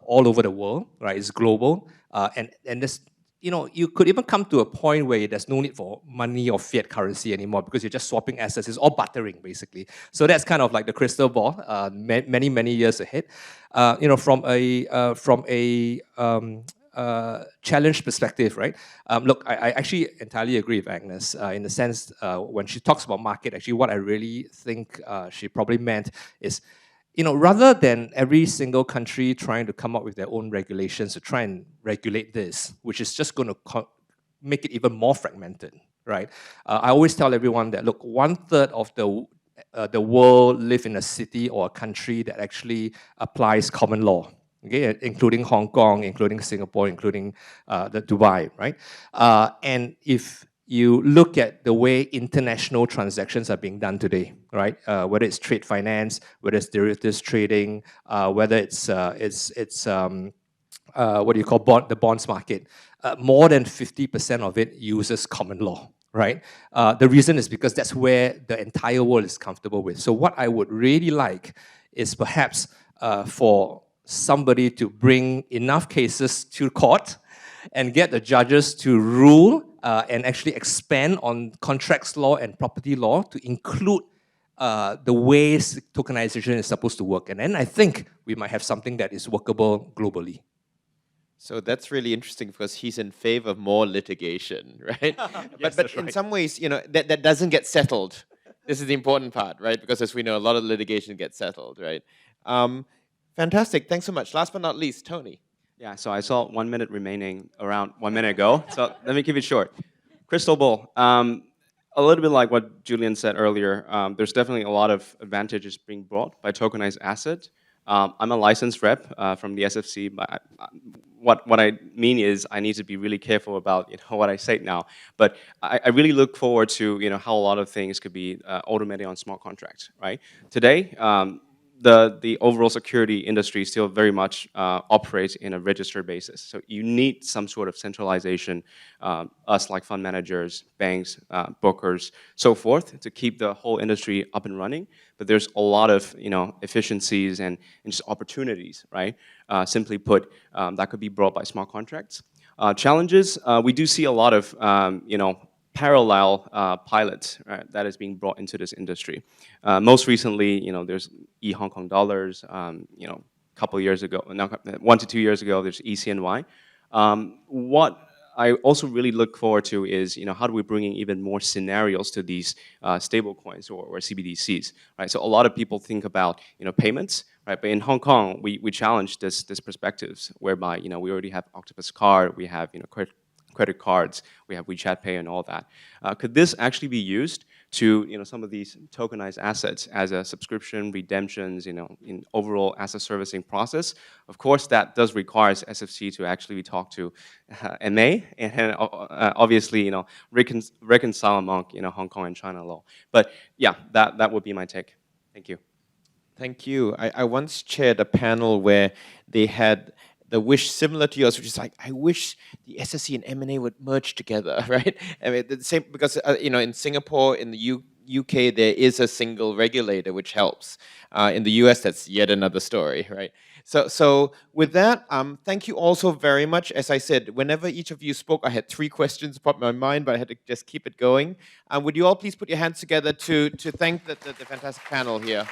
over the world, right? It's global, and this, you could even come to a point where there's no need for money or fiat currency anymore because you're just swapping assets. It's all bartering, basically. So that's kind of like the crystal ball, many years ahead. From a challenge perspective, right? Look, I actually entirely agree with Agnes in the sense when she talks about market, actually what I really think she probably meant is, rather than every single country trying to come up with their own regulations to try and regulate this, which is just going to make it even more fragmented, right? I always tell everyone that, look, 1/3 of the world live in a city or a country that actually applies common law. Okay, including Hong Kong, including Singapore, including the Dubai, right? And if you look at the way international transactions are being done today, right? Whether it's trade finance, whether it's derivatives trading, whether it's what do you call the bonds market, more than 50% of it uses common law, right? The reason is because that's where the entire world is comfortable with. So what I would really like is perhaps for somebody to bring enough cases to court and get the judges to rule and actually expand on contracts law and property law to include the ways tokenization is supposed to work. And then I think we might have something that is workable globally. So that's really interesting because he's in favor of more litigation, right? Yes, but in some ways, that doesn't get settled. This is the important part, right? Because as we know, a lot of litigation gets settled, right? Fantastic. Thanks so much. Last but not least, Tony. Yeah, so I saw 1 minute remaining around 1 minute ago, so let me keep it short. Crystal ball. A little bit like what Julian said earlier, there's definitely a lot of advantages being brought by tokenized asset. I'm a licensed rep from the SFC, but what I mean is I need to be really careful about what I say now. But I really look forward to how a lot of things could be automated on smart contracts, right? Today, the overall security industry still very much operates in a registered basis. So you need some sort of centralization, us like fund managers, banks, brokers, so forth, to keep the whole industry up and running. But there's a lot of efficiencies and just opportunities, right? Simply put, that could be brought by smart contracts. Challenges, we do see a lot of parallel pilots, right, that is being brought into this industry. Most recently, there's Hong Kong dollars. Couple years ago, 1 to 2 years ago, there's ECNY. What I also really look forward to is, how do we bring in even more scenarios to these stable coins or CBDCs, right? So a lot of people think about, payments, right? But in Hong Kong, we challenge this perspectives whereby, we already have Octopus Card, we have, credit cards, we have WeChat Pay and all that. Could this actually be used to some of these tokenized assets as a subscription, redemptions, in overall asset servicing process? Of course, that does require SFC to actually talk to MA and obviously reconcile among Hong Kong and China law. But yeah, that would be my take. Thank you. Thank you. I once chaired a panel where they had the wish similar to yours, which is like, I wish the SSC and M&A would merge together, right? I mean, the same, because in Singapore, in the UK, there is a single regulator which helps. In the US, that's yet another story, right? So with that, thank you also very much. As I said, whenever each of you spoke, I had 3 questions pop in my mind, but I had to just keep it going. Would you all please put your hands together to thank the fantastic panel here?